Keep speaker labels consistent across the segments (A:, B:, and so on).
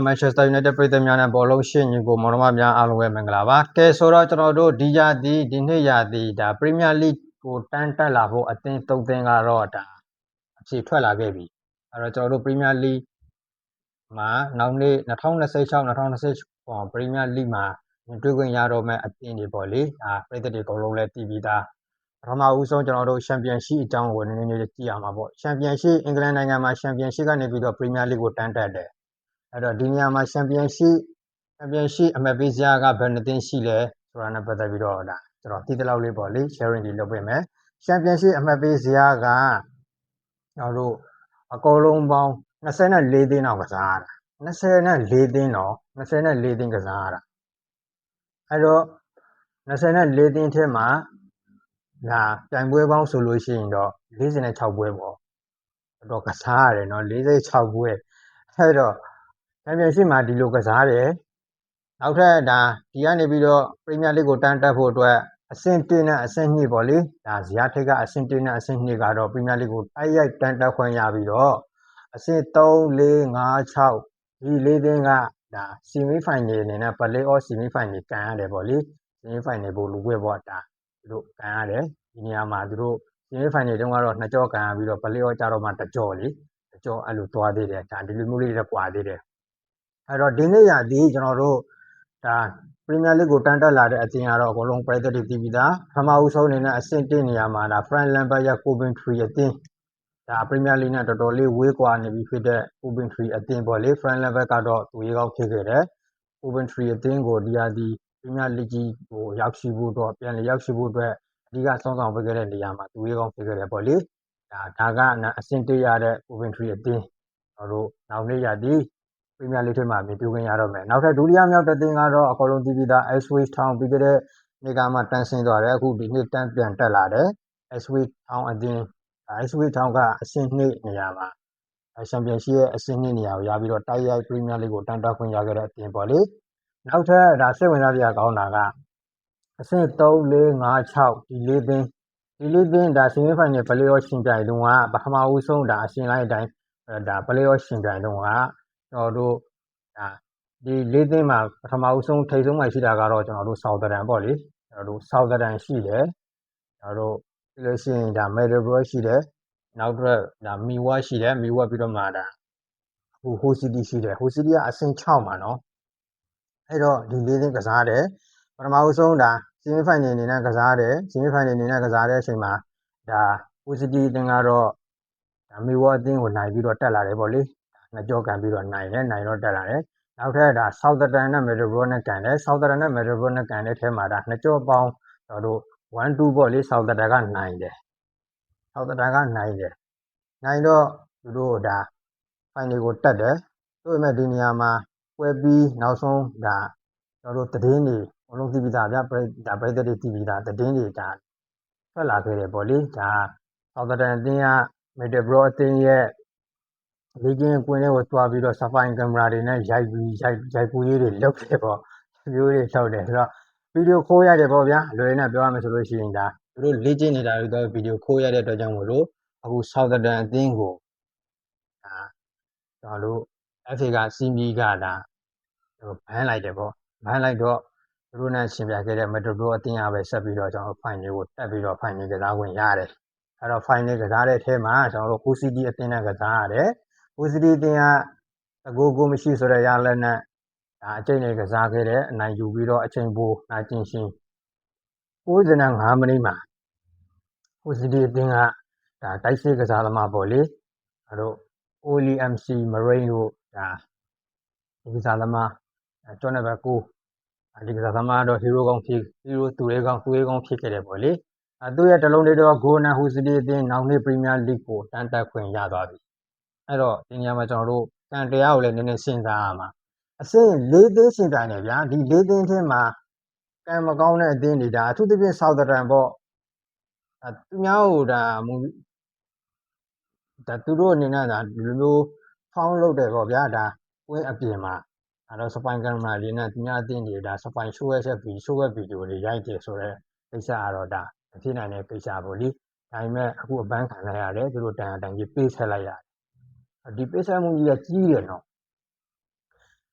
A: Manchester United ပြည်သူများနဲ့ဘောလုံးရှင်ညီကိုမော်တော်မများအားလုံးပဲမင်္ဂလာပါကဲဆိုတော့ကျွန်တော်တို့ဒီနှစ်ရာသီဒါ Premier League ကိုတန်းတက်လာဖို့အသင်း၃သင်းကတော့ဒါအဖြေထွက်လာခဲ့ပြီအဲ့တော့ကျွန်တော်တို့ Premier League မှာနောက်နေ့2026-2027 Premier League မှာတွေ့ခွင့်ရတော့မဲ့အသင်းတွေပေါ့လေဒါပြည်သက်တွေအကုန်လုံးလည်းတည်ပြီးသားပထမဦးဆုံးကျွန်တော်တို့ Championship အကြောင်းကိုနည်းနည်းလေးကြည့်ရမှာပေါ့ Championship အင်္ဂလန်နိုင်ငံမှာ Championship ကနေပြီးတော့ Premier League ကိုတန်းတက်တယ်အဲ့တော့ဒီနေရာမှာ Championship အမှတ်ပေးစရာကဘယ်နှစ်သင်းရှိလဲဆိုတာနဲ့ပတ်သက်ပြီးတော့ဒါကျွန်တော်သိတဲ့လောက်လေးပေါ့လေ sharing တွေလုပ်ပေးမယ် Championship အမှတ်ပေးစရာကကျွန်တော်တို့အကုန်လုံးပေါင်း24သင်းတော့ကစားရတာ24သင်းတော့24သင်းကစားရတာအဲ့တော့24သင်းထဲမှာဒါပြိုင်ပွဲပေါင်းဆိုလို့ရှိရင်တော့46ပွဲပေါ့တော့ကစားရတယ်เนาะ46ပွဲအဲ့တော့ Championship မှာဒီလိုကစားတယ်နောက်ထပ်ဒါဒီကနေပြီးတော့ Premier League ကိုတန်းတက်ဖို့အတွက်အဆင့်1နဲ့အဆင့်2ပေါ့လေဒါဇယားထိပ်ကအဆင့်1နဲ့အဆင့်2ကတော့ Premier League ကိုတိုက်ရိုက်တန်းတက်ခွင့်ရပြီးတော့အဆင့်3 4 5 6ဒီ၄သင်းကဒါ semi final အနေနဲ့ play off semi final ကန်ရတယ်ပေါ့လေ semi final ပို့လူပွဲပေါ့ဒါသူတို့ကန်ရတယ်ဒီနေရာမှာသူတို့ semi final တုန်းကတော့2ကြောကန်ရပြီးတော့ play off ကြတော့မှ1ကြောလေ1ကြောအဲ့လိုသွားသေးတယ်ဒါဒီလိုမျိုးလေးတွေကွာသေးတယ်အဲ့တော့ဒီနေ့ရာဒီကျွန်တော်တို့ဒါ Premier League ကိုတန်းတက်လာတဲ့အသင်းကတော့အကုန်လုံးပြည်သက်တွေတည်ပြီးသားပထမဦးဆုံးအနေနဲ့အဆင့်1နေရာမှာဒါ Frank Lampard ရဲ့ Coventry အသင်းဒါ Premier League နဲ့တော်တော်လေးဝေးကွာနေပြီဖြစ်တဲ့ Coventry အသင်းပေါ့လေ Frank Lampard ကတော့သူရေကောင်းဖြစ်ခဲ့တယ် Coventry အသင်းကိုဒီရာဒီ Premier League ကြီးကိုရောက်ရှိဖို့တော့ပြန်လည်ရောက်ရှိဖို့အတွက်အဓိကစောင့်ဆောင်ပေးခဲ့တဲ့နေရာမှာသူရေကောင်းဖြစ်ခဲ့တယ်ပေါ့လေဒါကအဆင့်1ရတဲ့ Coventry အသင်းတို့နောက်နေ့ရာဒီ Premier League ထဲမှာမြင်တွေ့ခွင့်ရတော့မယ်နောက်ထပ်ဒုတိယမြောက်တစ်သင်းကတော့အကုန်လုံးသိပြီးသား Ipswich Town ပြီးခဲ့တဲ့နေ့ကမှတန်းဆင်းသွားတယ်အခုဒီနေ့တန်းပြန်တက်လာတယ် Ipswich Town အသင်း Ipswich Town ကအဆင့်2နေရာမှာ Championship ရဲ့အဆင့်2နေရာကိုရပြီးတော့တိုက်ရိုက် Premier League ကိုတန်းတက်ခွင့်ရခဲ့တဲ့အသင်းပေါ့လေနောက်ထပ်ဒါစိတ်ဝင်စားစရာကောင်းတာကအဆင့်3 4 5 6ဒီ၄သင်းဒါ semi final play off ရှင်ပြိုင်တုန်းကပထမဦးဆုံးဒါအရှင်လိုက်အတိုင်းဒါ play off ရှင်ပြိုင်တုန်းကကျွန်တော်တို့ဒါဒီ၄သင်းမှာပထမဦးဆုံးထိပ်ဆုံးမှာရှိတာကတော့ကျွန်တော်တို့ Southampton ပေါ့လေကျွန်တော်တို့ Southampton ရှိတယ်ကျွန်တော်တို့ပြီးလို့ရှိရင်ဒါ Middlesbrough ရှိတယ်နောက်ထပ်ဒါ Millwall ရှိတယ် Millwall ပြီးတော့မှဒါဟို Hull City ရှိတယ် Hull City ကအဆင့်6မှာเนาะအဲ့တော့ဒီ၄သင်းကစားတယ်ပထမဦးဆုံးဒါ semi final အနေနဲ့ကစားတယ် semi final အနေနဲ့ကစားတဲ့အချိန်မှာဒါ Hull City အသင်းကတော့ဒါ Millwall အသင်းကိုနိုင်ပြီးတော့တက်လာတယ်ပေါ့လေနှစ်ကြောကန်ပြီးတော့နိုင်တော့တက်လာတယ်နောက်ထပ်ဒါ Southampton နဲ့ Middlesbrough နဲ့ကန်တယ် Southampton နဲ့ Middlesbrough နဲ့ကန်တဲ့ထဲမှာဒါနှစ်ကြောပေါင်းကျွန်တော်တို့ 1-2 ပေါ့လေ Southampton ကနိုင်တယ်နိုင်တော့သူတို့ဒါ final ကိုတက်တယ်ဆိုပေမဲ့ဒီနေရာမှာပွဲပြီးနောက်ဆုံးဒါကျွန်တော်တို့သတင်းတွေအလုံးသိပြီးသားဗျာဒါပြည်သက်တွေသိပြီးသားသတင်းတွေဒါထွက်လာခဲ့တယ်ပေါ့လေဒါ Southampton အသင်းက Middlesbrough အသင်းရဲ့လေ့ကျင့်ကွင်းထဲကိုတွားပြီးတော့စပိုင်ကင်မရာတွေနဲ့ရိုက်ကူးရေးတွေလုပ်တယ်ပေါ့မျိုးတွေထုတ်တယ်ဆိုတော့ဗီဒီယိုခိုးရတယ်ပေါ့ဗျာလွယ်နဲ့ပြောရမယ်ဆိုလို့ရှိရင်ဒါသူတို့လေ့ကျင့်နေတာတွေတော့ဗီဒီယိုခိုးရတဲ့အတွက်ကြောင့်မို့လို့အခု Southampton အသင်းကိုဒါကျွန်တော်တို့ FA ကစီမီကဒါဘန်လိုက်တယ်ပေါ့ဘန်လိုက်တော့သူတို့နဲ့ရှင်ပြခဲ့တဲ့ Middlesbrough အသင်းကပဲဆက်ပြီးတော့ကျွန်တော်တို့ final ကိုတက်ပြီးတော့ final ကစားခွင့်ရတယ်အဲ့တော့ final ကစားတဲ့အထဲမှာကျွန်တော်တို့ Hull City အသင်းနဲ့ကစားရတယ်Hull City အသင်းကတကူမရှိဆိုတဲ့ရလက်နဲ့ဒါအကျိန်နဲ့ကစားခဲ့တဲ့အနိုင်ယူပြီးတော့အချိန်ပိုနိုင်ကျင်ရှင်95မိနစ်မှာ Hull City အသင်းကဒါတိုက်စစ်ကစားသမားပေါ့လေအဲ့တော့ Oli MC Marine တို့ဒါဒီကစားသမားကျော်နံပါတ်9ဒီကစားသမားတော့ hero ကောင်းဖြစ် hero သူရဲကောင်းဖြစ်ခဲ့တယ်ပေါ့လေသူ့ရဲ့တလုံးလေးတော့ goal နဲ့ Hull City အသင်းနောက်နှစ် Premier League ကိုတန်းတက်ခွင့်ရသွားပြီအဲ့တော့ဒီနေရာမှာကျွန်တော်တို့ကံတရားကိုလည်းနည်းနည်းစဉ်းစားရမှာအဆင့်၄သင်းရှင်ပြိုင်တယ်ဗျာဒီ၄သင်းထဲမှာကံမကောင်းတဲ့အသင်းတွေဒါအထူးသဖြင့် Southampton ပေါ့သူများဟိုဒါသူတို့အနေနဲ့ဒါဒီလိုမျိုးဖောင်းလုပ်တယ်ပေါ့ဗျာဒါကွင်းအပြင်မှာအဲ့တော့စပိုင်ကင်မရာတွေနဲ့သူများအသင်းတွေဒါစပိုင်ရှိုးရဲ့ဗီဒီယိုတွေရိုက်တယ်ဆိုတော့ကိစ္စကတော့ဒါမဖြစ်နိုင်တဲ့ကိစ္စပေါ့လေဒါပေမဲ့အခုအပန်းခံလိုက်ရတယ်သူတို့တန်ကြီးပေးဆက်လိုက်ရတယ်ဒီပေးဆက်မှုကြီးကကြီးတယ်နော်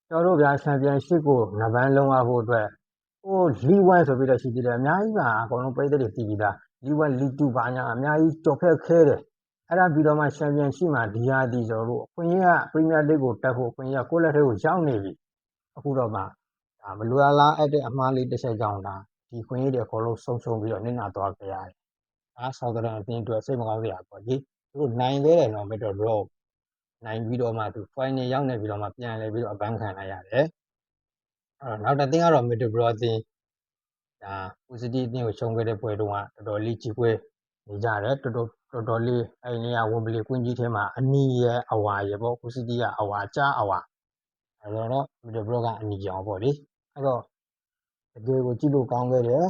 A: ကျွန်တော်တို့ဗျာ Championship ကိုနှစ်ပန်းလုံးဝဖို့အတွက်League 1ဆိုပြီးတော့ရှိသေးတယ်အများကြီးပါအကုန်လုံးပရိသတ်တွေသိပြီးသား League 1 League 2ဘာညာအများကြီးကြော်ဖက်ခဲတယ်အဲ့ဒါပြီးတော့မှ Championship မှာဒီဟာဒီကျွန်တော်တို့အခွင့်အရေးက Premier League ကိုတက်ဖို့အခွင့်အရေးကကိုယ့်လက်ထဲကိုရောက်နေပြီအခုတော့မှဒါမလွယ်လားအဲ့တဲ့အမှားလေးတစ်ချက်ကြောင့်ဒါဒီခွင့်ရေးတွေအကုန်လုံးဆုံးရှုံးပြီးတော့နစ်နာသွားကြရတယ်။ဒါဆောက်တဲ့အတင်းအတွက်စိတ်မကောင်းစရာပေါ့ကြီး။သူတို့နိုင်သေးတယ်နော် Middle Row နိုင်ပြီးတော့မှသူ final ရောက်နေပြီးတော့မှပြန်လဲပြီးတော့အပန်းခံလိုက်ရတယ်။အဲ့တော့နောက်တစ်သင်းကတော့ Middle Row အတင်းဒါ City အတင်းကိုရှုံးခဲ့တဲ့ပွဲတုန်းကတော်တော်လေးကြီးပွဲနေကြတယ်တော်တော်လေးအဲ့နေရာဝင်ပလီကွင်းကြီးထဲမှာအနီးရဲ့အဝါရဲ့ပေါ့ City ကအဝါကြားအဝါအဲ့တော့ Middle Row ကအနီကြောင်ပေါ့လေအဲ့တော့တကယ်ကိုကြည့်လို့ကောင်းခဲ့တယ်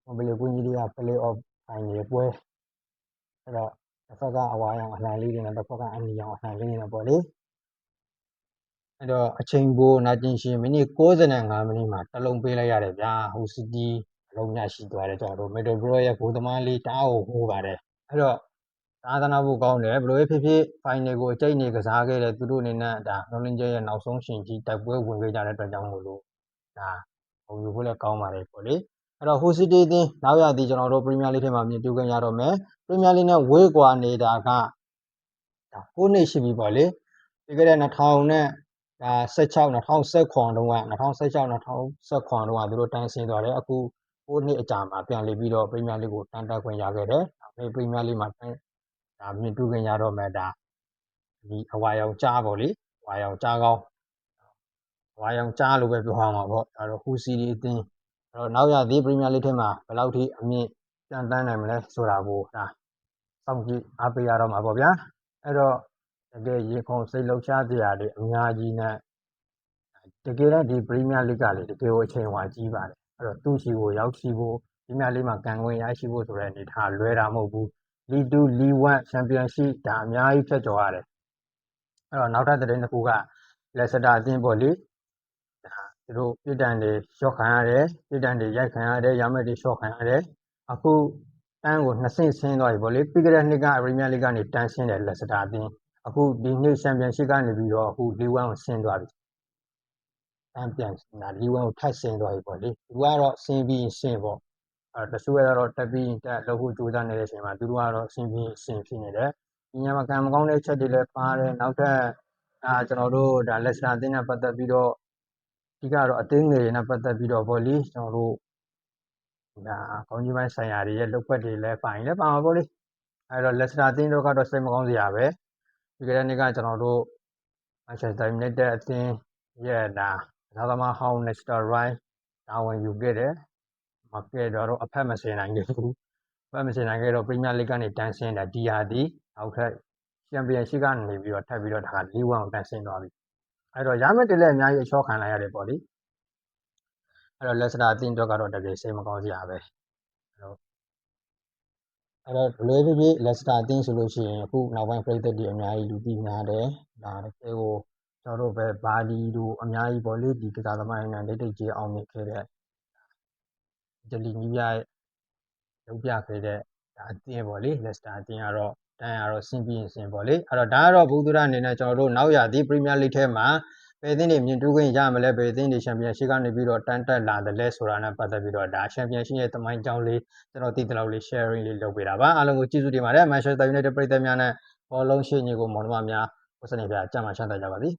A: ဝင်ပလီကွင်းကြီးတွေက play off ဖိုင်နေပွဲအဲ့တော့တစ်ဖက်ကအဝါရောင်အလှန်လေးတွေနဲ့တစ်ဖက်ကအနီရောင်အလှန်လေးတွေနဲ့ပေါ့လေအဲ့တော့အချိန်ပိုနာကျင်ရှင်မိနစ်65မိနစ်မှာတစ်လုံးပေးလိုက်ရတယ်ဗျာဟို City အလုံးညရှိသွားတယ်ကျွန်တော်တို့ Middle Row ရဲ့ဂိုးသမားလေးတအားကိုဟိုးပါတယ်အဲ့တော့သာသနာဖို့ကောင်းတယ်ဘယ်လိုဖြစ်ဖြစ် final ကိုအကျိတ်နေကစားခဲ့တဲ့သူတို့အနေနဲ့ဒါနှလုံးကျရဲ့နောက်ဆုံးရှင်ကြီးတိုက်ပွဲဝင်ခဲ့ကြတဲ့အတွက်ကြောင့်မို့လို့ဒါဘုံယူဖို့လည်းကောင်းပါတယ်ပေါ့လေအဲ့တော့ Hull City အသင်းနောက်ရသည်ကျွန်တော်တို့ Premier League ထဲမှာမြင်တွေ့ခွင့်ရတော့မယ် Premier League နဲ့ဝေးကွာနေတာကဒါ9နှစ်ရှိပြီပေါ့လေပြီးခဲ့တဲ့2000နဲ့ဒါ16 2019တုန်းက2016 2019တုန်းကသူတို့တန်းဆင်းသွားတယ်အခု9နှစ်အကြာမှာပြန်လည်ပြီးတော့ Premier League ကိုတန်းတက်ခွင့်ရခဲ့တယ်နောက် Premier League မှာဒါမြင်တွေ့ခွင့်ရတော့မယ်ဒါဒီအဝါရောင်ကြားပေါ့လေအဝါရောင်ကြားကောင်းအဝါရောင်ကြားလို့ပဲပြောအောင်ပါပေါ့ဒါတော့ Hull City အသင်းအဲ့တော့နောက်ရသည် Premier League ထဲမှာဘယ်လောက်ထိအမြင့်ပြန်တန်းနိုင်မလဲဆိုတာကိုဒါစောင့်ကြည့်အားပေးရတော့မှာပေါ့ဗျာအဲ့တော့တကယ်ရေခုံစိတ်လှုပ်ရှားစရာတွေအများကြီးနဲ့တကယ်တော့ဒီ Premier League ကလေတကယ်ကိုအချိန်ဝါကြီးပါတယ်အဲ့တော့သူ့ရှိကိုရောက်ရှိဖို့ Premier League မှာကန်ဝင်ရရှိဖို့ဆိုတဲ့အနေထားလွယ်တာမဟုတ်ဘူး League 2 League 1 Championship ဒါအများကြီးဖြတ်ကျော်ရတယ်အဲ့တော့နောက်ထပ်သတင်းတစ်ခုက Leicester အသင်းပေါ့လေဒါသူတို့ပြည်တန်တွေရှော့ခံရတယ်ပြည်တန်တွေရိုက်ခံရတယ်ရမက်တွေရှော့ခံရတယ်အခုတန်းကို2ဆင့်ဆင်းသွားပြီပေါ့လေပြီးကြတဲ့နှစ်က Premier League ကနေတန်းဆင်းတယ် Leicester အသင်းအခုဒီနှစ် Championship ကနေပြီးတော့အခု League 1ကိုဆင်းသွားပြီတန်းပြန်ဒါ League 1ကိုထပ်ဆင်းသွားပြီပေါ့လေသူကတော့ဆင်းပြီးဆင်းပေါ့တချို့ကတော့တက်ပြီးတက်လို့ဖို့ကြိုးစားနေတဲ့အချိန်မှာသူတို့ကတော့ဆင်းပြီးဆင်းဖြစ်နေတယ်ဒီညမှာကံမကောင်းတဲ့ချက်တွေလည်းပါတယ်နောက်ထပ်ကျွန်တော်တို့ဒါ Leicester အသင်းနဲ့ပတ်သက်ပြီးတော့ဒီကတော့အသင်းငယ်တွေနဲ့ပတ်သက်ပြီးတော့ဗောလေကျွန်တော်တို့ဒါကောင်းကြီးပိုင်းဆိုင်ရာတွေရဲ့လုပ်ဖက်တွေလည်းပါရင်လည်းပါမှာဗောလေအဲ့တော့ Leicester အသင်းတို့ကတော့စိတ်မကောင်းစရာပဲဒီကနေ့ကကျွန်တော်တို့ Manchester United အသင်းရဲ့ဒါသမားဟောင်း Nesta Rice တာဝန်ယူခဲ့တယ်မခဲ့တော့အဖက်မစင်နိုင်ခဲ့ဘူးအဖက်မစင်နိုင်ခဲ့တော့ Premier League ကနေတန်းဆင်းတာဒီဟာဒီနောက်ထပ် Championship ကနေပြီးတော့ထပ်ပြီးတော့ဒါက League 1ကိုတန်းဆင်းသွားပြီအဲ့တော့ရမက်တွေလည်းအများကြီးအချောခံလိုက်ရတယ်ပေါ့လေအဲ့တော့ Leicester အသင်းအတွက်ကတော့တကယ်စိတ်မကောင်းစရာပဲအဲ့တော့ဘယ်လိုဖြစ်ဖြစ် Leicester အသင်းဆိုလို့ရှိရင်အခုနောက်ပိုင်းပြည်သက်တွေအများကြီးလူသိများတယ်ဒါတကယ်ကိုကျွန်တော်တို့ပဲဘာဒီတို့အများကြီးပေါ့လေဒီကစားသမားတွေနဲ့လက်တိတ်ကြီးအောင်မြင်ခဲ့တဲ့ဂျလီနီးပြရဲ့လုပ်ပြခဲ့တဲ့ဒါအသင်းပေါ့လေ Leicester အသင်းကတော့တန်းရတော့ဆင်းပြီးဆင်းပေါ့လေအဲ့တော့ဒါကတော့ဘူးသူရအနေနဲ့ကျွန်တော်တို့နောက်ရသည် Premier League ထဲမှာဘယ်အသင်းတွေမြင်တွေ့ခွင့်ရမလဲဘယ်အသင်းတွေ Championship ကနေပြီးတော့တန်းတက်လာတယ်လဲဆိုတာနဲ့ပတ်သက်ပြီးတော့ဒါ Championship ရဲ့သမိုင်းကြောင်းလေးကျွန်တော်သိတဲ့လောက်လေး sharing လေးလုပ်ပေးတာပါအားလုံးကိုကျေးဇူးတင်ပါတယ် Manchester United ပရိသတ်များနဲ့ဘောလုံးရှိညီကိုမောင်နှမများကိုစနေပြကြမှာချမ်းသာကြပါသည်